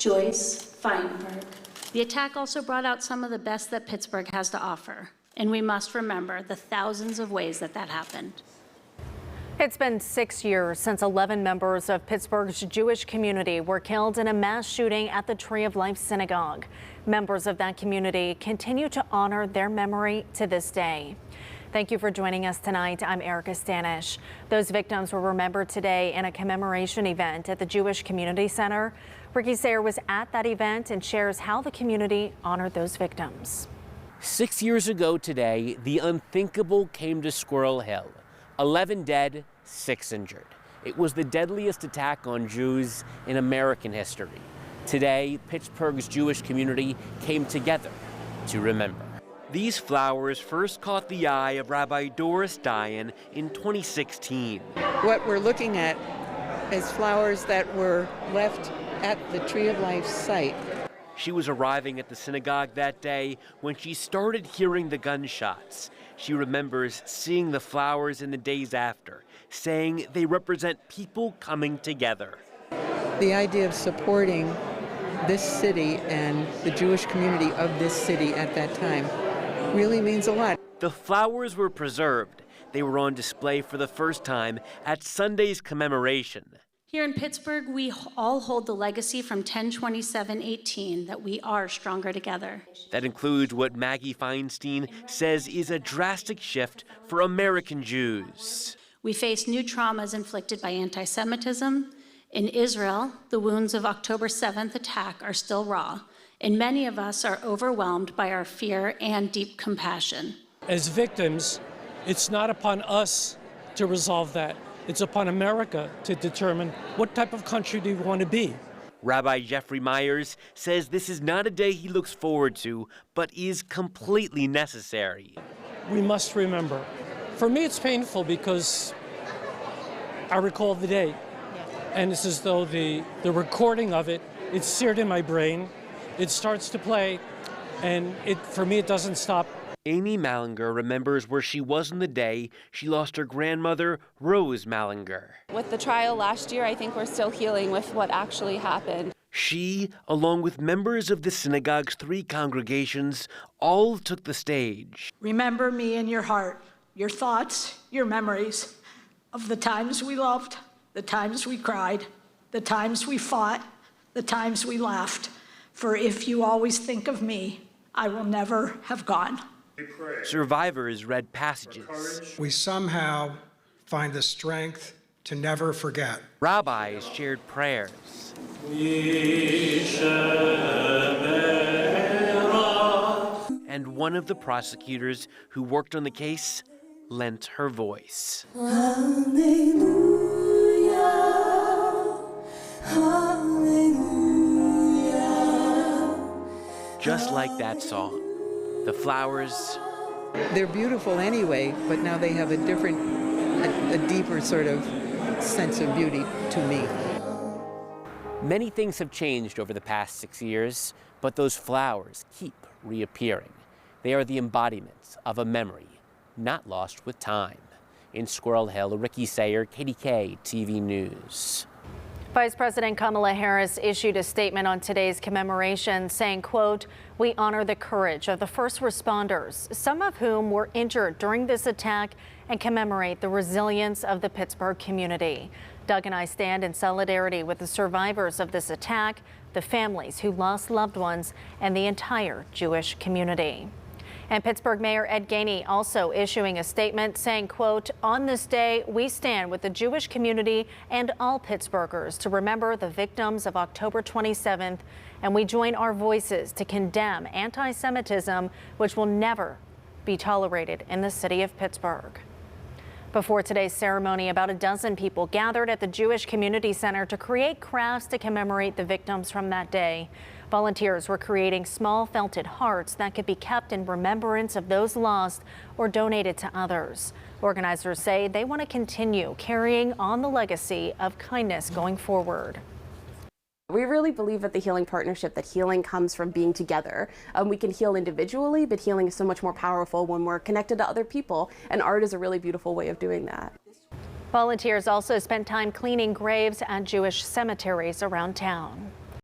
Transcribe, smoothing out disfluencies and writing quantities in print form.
Joyce Feinberg. The attack also brought out some of the best that Pittsburgh has to offer, and we must remember the thousands of ways that happened. It's been 6 years since 11 members of Pittsburgh's Jewish community were killed in a mass shooting at the Tree of Life Synagogue. Members of that community continue to honor their memory to this day. Thank you for joining us tonight. I'm Erica Stanish. Those victims were remembered today in a commemoration event at the Jewish Community Center. Ricky Sayer was at that event and shares how the community honored those victims. 6 years ago today, the unthinkable came to Squirrel Hill. 11 dead, 6 injured. It was the deadliest attack on Jews in American history. Today, Pittsburgh's Jewish community came together to remember. These flowers first caught the eye of Rabbi Doris Dayan in 2016. What we're looking at is flowers that were left at the Tree of Life site. She was arriving at the synagogue that day when she started hearing the gunshots. She remembers seeing the flowers in the days after, saying they represent people coming together. The idea of supporting this city and the Jewish community of this city at that time really means a lot. The flowers were preserved. They were on display for the first time at Sunday's commemoration. Here in Pittsburgh, we all hold the legacy from 10/27/18 that we are stronger together. That includes what Maggie Feinstein says is a drastic shift for American Jews. We face new traumas inflicted by anti-Semitism. In Israel, the wounds of October 7th attack are still raw, and many of us are overwhelmed by our fear and deep compassion. As victims, it's not upon us to resolve that. It's upon America to determine what type of country do we want to be. Rabbi Jeffrey Myers says this is not a day he looks forward to, but is completely necessary. We must remember. For me, it's painful because I recall the day, and it's as though the recording of it, it's seared in my brain. It starts to play, and for me, it doesn't stop. Amy Mallinger remembers where she was on the day she lost her grandmother, Rose Mallinger. With the trial last year, I think we're still healing with what actually happened. She, along with members of the synagogue's 3 congregations, all took the stage. Remember me in your heart, your thoughts, your memories of the times we loved, the times we cried, the times we fought, the times we laughed. For if you always think of me, I will never have gone. Survivors read passages. We somehow find the strength to never forget. Rabbis shared prayers. And one of the prosecutors who worked on the case lent her voice. Hallelujah, hallelujah. Just like that song. The flowers. They're beautiful anyway, but now they have a deeper sort of sense of beauty to me. Many things have changed over the past 6 years, but those flowers keep reappearing. They are the embodiments of a memory not lost with time. In Squirrel Hill, Ricky Sayer, KDKA-TV News. Vice President Kamala Harris issued a statement on today's commemoration saying, quote, "We honor the courage of the first responders, some of whom were injured during this attack, and commemorate the resilience of the Pittsburgh community. Doug and I stand in solidarity with the survivors of this attack, the families who lost loved ones, and the entire Jewish community." And Pittsburgh Mayor Ed Gainey also issuing a statement saying, quote, "On this day, we stand with the Jewish community and all Pittsburghers to remember the victims of October 27th, and we join our voices to condemn anti-Semitism, which will never be tolerated in the city of Pittsburgh." Before today's ceremony, about a dozen people gathered at the Jewish Community Center to create crafts to commemorate the victims from that day. Volunteers were creating small felted hearts that could be kept in remembrance of those lost or donated to others. Organizers say they want to continue carrying on the legacy of kindness going forward. We really believe at the Healing Partnership that healing comes from being together. We can heal individually, but healing is so much more powerful when we're connected to other people, and art is a really beautiful way of doing that. Volunteers also spent time cleaning graves at Jewish cemeteries around town.